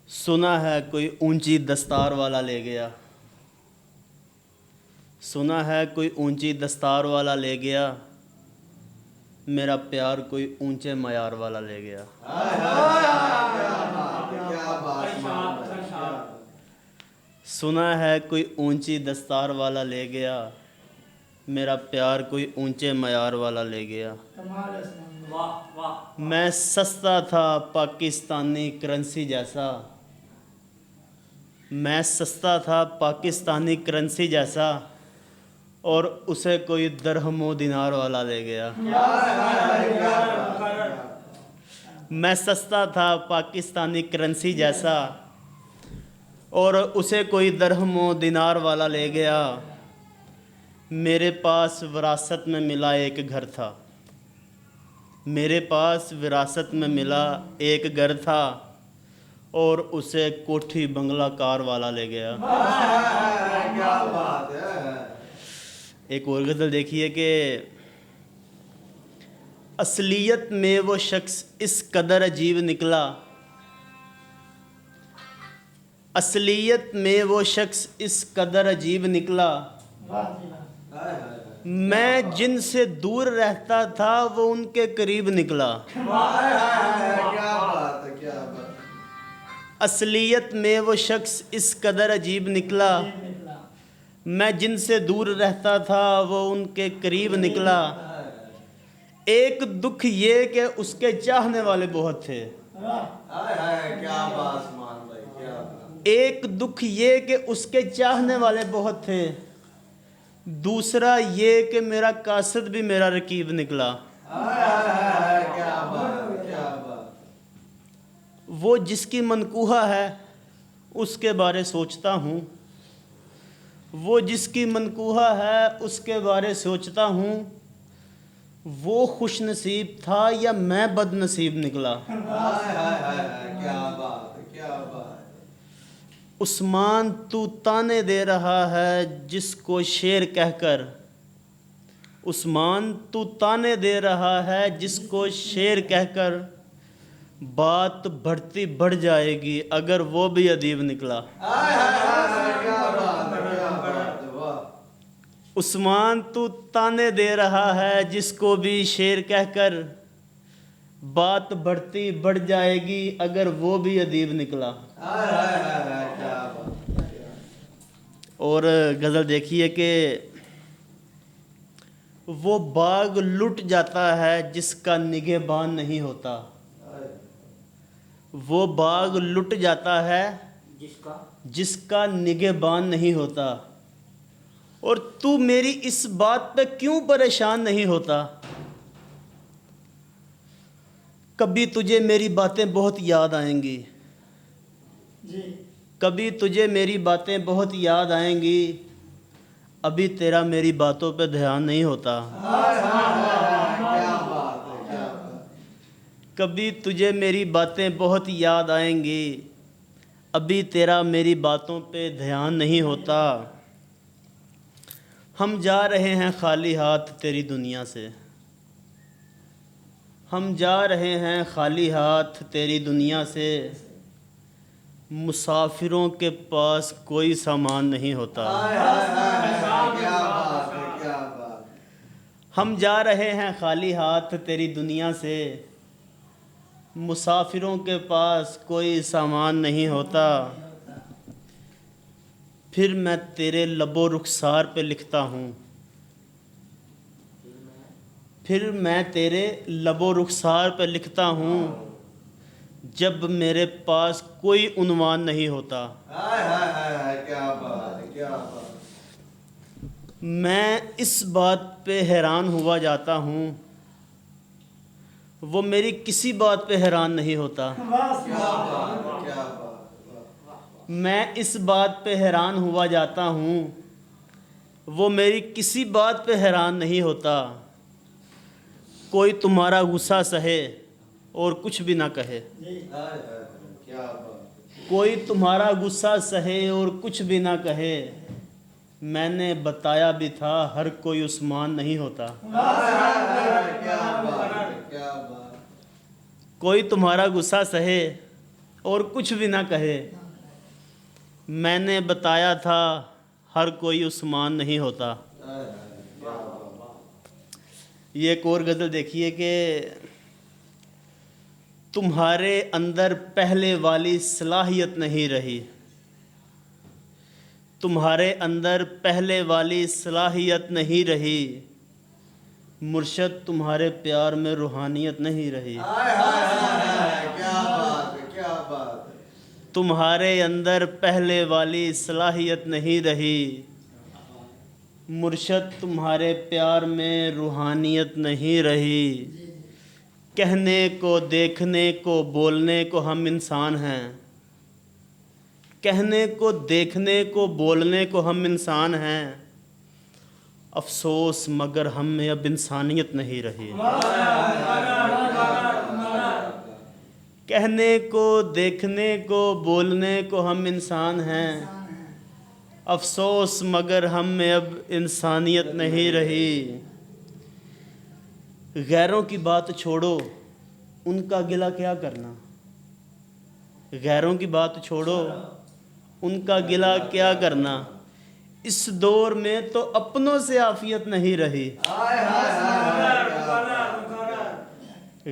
सुना है कोई ऊंची दस्तार वाला ले गया। सुना है कोई ऊंची दस्तार वाला ले गया। मेरा प्यार कोई ऊंचे मयार वाला ले गया। सुना है कोई ऊंची दस्तार वाला ले गया। मेरा प्यार कोई ऊंचे मयार वाला ले गया। मैं सस्ता था पाकिस्तानी करेंसी जैसा। मैं सस्ता था पाकिस्तानी करेंसी जैसा, और उसे कोई दरहमो दिनार वाला ले गया। मैं सस्ता था पाकिस्तानी करेंसी जैसा, और उसे कोई दरहमो दिनार वाला ले गया। मेरे पास विरासत में मिला एक घर था। मेरे पास विरासत में मिला एक घर था, और उसे कोठी बंगला कार वाला ले गया। क्या बात है। एक और गज़ल देखिए कि असलियत में वो शख्स इस कदर अजीब निकला। असलियत में वो शख्स इस कदर अजीब निकला। मैं जिनसे दूर रहता था वो उनके करीब निकला। क्या बात है, क्या बात। असलियत में वो शख्स इस कदर अजीब निकला। मैं जिनसे दूर रहता था वो उनके करीब निकला। एक दुख ये कि उसके चाहने वाले बहुत थे। क्या बात मान भाई, क्या बात। एक दुख ये कि उसके चाहने वाले बहुत थे। दूसरा ये कि मेरा कासिद भी मेरा रकीब निकला। क्या बात, क्या बात। वो जिसकी मनकूहा है उसके बारे सोचता हूँ। वो जिसकी मनकूहा है उसके बारे सोचता हूँ। वो खुश नसीब था या मैं बदनसीब निकला। क्या बात, क्या बात। उस्मान तू ताने दे रहा है जिसको शेर कहकर। उस्मान तू ताने दे रहा है जिसको शेर कहकर। बात बढ़ती बढ़ जाएगी अगर वो भी अदीब निकला। उस्मान तू ताने दे रहा है जिसको भी शेर कहकर। बात बढ़ती बढ़ जाएगी अगर वो भी अदीब निकला। और गज़ल देखिए कि वो बाग लुट जाता है जिसका निगहबान नहीं होता। वो बाग लुट जाता है जिसका निगहबान नहीं होता। और तू मेरी इस बात पे क्यों परेशान नहीं होता। कभी तुझे मेरी बातें बहुत याद आएंगी। कभी तुझे मेरी बातें बहुत याद आएंगी। अभी तेरा मेरी बातों पे ध्यान नहीं होता। कभी तुझे मेरी बातें बहुत याद आएंगी। अभी तेरा मेरी बातों पे ध्यान नहीं होता। हम जा रहे हैं खाली हाथ तेरी दुनिया से। हम जा रहे हैं खाली हाथ तेरी दुनिया से। मुसाफिरों के पास कोई सामान नहीं होता। हम जा रहे हैं खाली हाथ तेरी दुनिया से। मुसाफिरों के पास कोई सामान नहीं होता। फिर मैं तेरे लबो रुखसार पे लिखता हूँ। फिर मैं तेरे लबो रुखसार पे लिखता हूँ जब मेरे पास कोई उन्वान नहीं होता। क्या बात, क्या बात। मैं इस बात पे हैरान हुआ जाता हूँ। वो मेरी किसी बात पे हैरान नहीं होता। क्या बात, क्या बात। मैं इस बात पे हैरान हुआ जाता हूँ। वो मेरी किसी बात पे हैरान नहीं होता। कोई तुम्हारा गुस्सा सहे और कुछ भी ना कहे। कोई तुम्हारा गुस्सा सहे और कुछ भी ना कहे। मैंने बताया भी था हर कोई उस्मान नहीं होता। कोई तुम्हारा गुस्सा सहे और कुछ भी ना कहे। मैंने बताया था हर कोई उस्मान नहीं होता। ये एक और गज़ल देखिए कि तुम्हारे अंदर पहले वाली सलाहियत नहीं रही, तुम्हारे अंदर पहले वाली सलाहियत नहीं रही, मुर्शद तुम्हारे प्यार में रूहानियत नहीं रही। क्या बात है, क्या बात है। तुम्हारे अंदर पहले वाली सलाहियत नहीं रही, मुर्शद तुम्हारे प्यार में रूहानियत नहीं रही। कहने को, देखने को, बोलने को हम इंसान हैं, कहने को, देखने को, बोलने को हम इंसान हैं, अफसोस मगर हम में अब इंसानियत नहीं रही। कहने को, देखने को, बोलने को हम इंसान हैं, अफसोस मगर हम में अब इंसानियत नहीं रही। गैरों की बात छोड़ो, उनका गिला क्या करना, गैरों की बात छोड़ो, उनका गिला क्या करना। इस दौर में तो अपनों से आफियत नहीं रही।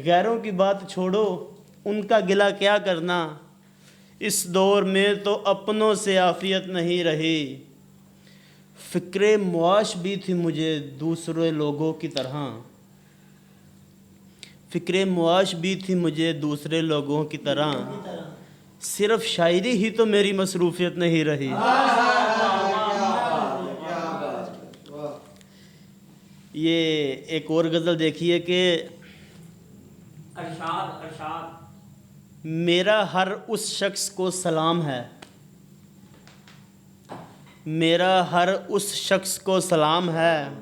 गैरों की बात छोड़ो, उनका गिला क्या करना, इस दौर में तो अपनों से आफियत नहीं रही। फ़िक्रे मुआश भी थी मुझे दूसरे लोगों की तरह, फ़िक्रे मुआश भी थी मुझे दूसरे लोगों की तरह, सिर्फ शायरी ही तो मेरी मसरूफियत नहीं रही। ये एक और गज़ल देखिए कि अरशाद अरशाद मेरा हर उस शख्स को सलाम है, मेरा हर उस शख्स को सलाम है,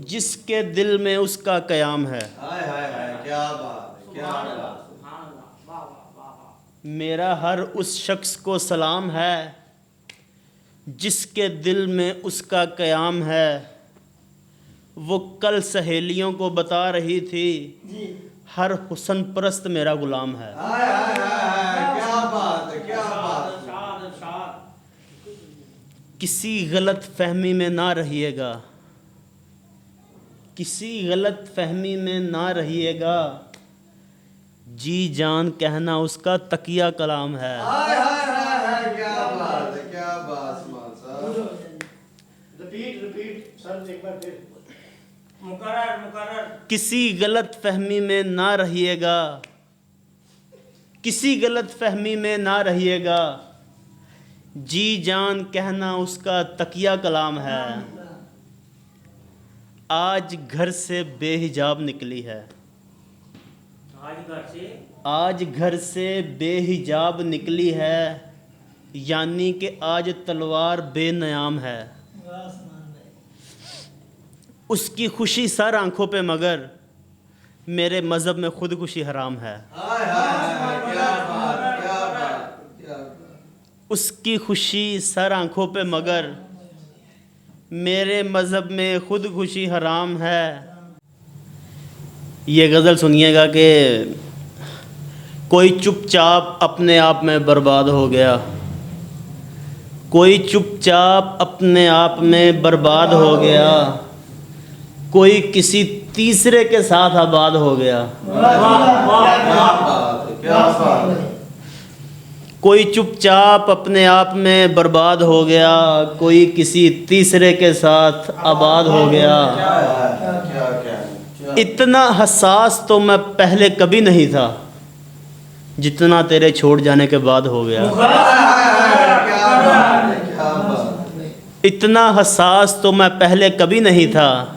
जिसके दिल में उसका क़याम है। हाय हाय हाय, क्या बात है, क्या बात है। मेरा हर उस शख्स को सलाम है, जिसके दिल में उसका क़याम है। वो कल सहेलियों को बता रही थी, हर हुस्न परस्त मेरा गुलाम है। हाय हाय हाय, क्या बात है, क्या बात है। अरशाद अरशाद किसी गलत फहमी में ना रहिएगा, किसी गलत फहमी में ना रहिएगा, जी जान कहना उसका तकिया कलाम है। हाय हाय हाय हाय, क्या बात है, क्या बात मान साहब। रिपीट रिपीट सर एक बार फिर। मुकर्रर मुकर्रर किसी गलत फहमी में ना रहिएगा, किसी गलत फहमी में ना रहिएगा, जी जान कहना उसका तकिया कलाम है। आज घर से बेहिजाब निकली है, आज घर से बेहिजाब निकली है, यानी कि आज तलवार बेनयाम है। उसकी खुशी सर आंखों पे मगर मेरे मज़हब में खुदकुशी हराम है। हाय हाय हाय, क्या बात, क्या बात, क्या बात। उसकी खुशी सर आंखों पे मगर मेरे मज़हब में खुदकुशी हराम है। ये गज़ल सुनिएगा कि कोई चुपचाप अपने आप में बर्बाद हो गया, कोई चुपचाप अपने आप में बर्बाद हो गया, कोई किसी तीसरे के साथ आबाद हो गया। क्या बात है, क्या बात है। कोई चुपचाप अपने आप में बर्बाद हो गया, कोई किसी तीसरे के साथ आबाद हो गया। क्या है, क्या क्या। इतना हसास तो मैं पहले कभी नहीं था, जितना तेरे छोड़ जाने के बाद हो गया। क्या बात है, क्या बात। इतना हसास तो मैं पहले कभी नहीं था,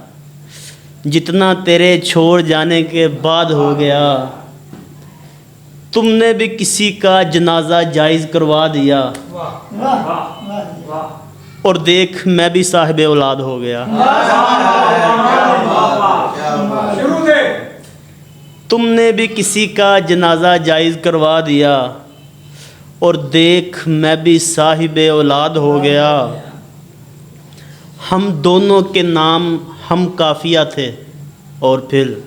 जितना तेरे छोड़ जाने के बाद हो गया। तुमने भी किसी का जनाजा जायज़ करवा दिया, और देख मैं भी साहिब औलाद हो गया। शुरू से तुमने भी किसी का जनाजा जायज़ करवा दिया, और देख मैं भी साहिब औलाद हो गया। हम दोनों के नाम हम काफिया थे, और फिर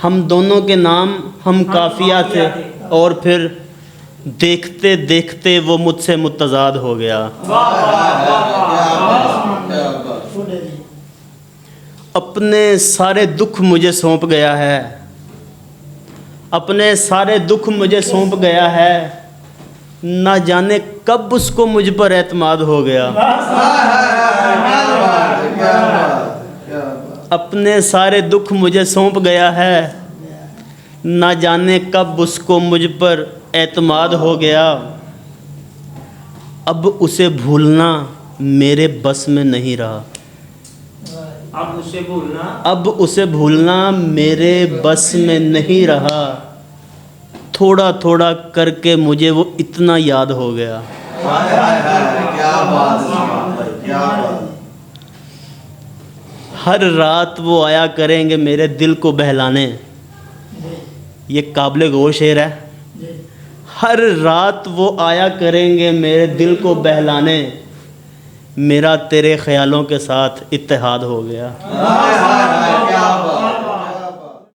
हम दोनों के नाम हम काफिया थे, और फिर देखते देखते वो मुझसे मुतज़ाद हो गया। अपने सारे दुख मुझे सौंप गया है, अपने सारे दुख मुझे सौंप गया है, ना जाने कब उसको मुझ पर एतमाद हो गया। अपने सारे दुख मुझे सौंप गया है, ना जाने कब उसको मुझ पर एतमाद हो गया। अब उसे भूलना मेरे बस में नहीं रहा, अब उसे भूलना, अब उसे भूलना मेरे बस में नहीं रहा। थोड़ा थोड़ा करके मुझे वो इतना याद हो गया। क्या बात है, क्या बात। हर रात वो आया करेंगे मेरे दिल को बहलाने। ये काबिल गौर शेर है। हर रात वो आया करेंगे मेरे दिल को बहलाने, मेरा तेरे ख्यालों के साथ इत्तेहाद हो गया। क्या बात।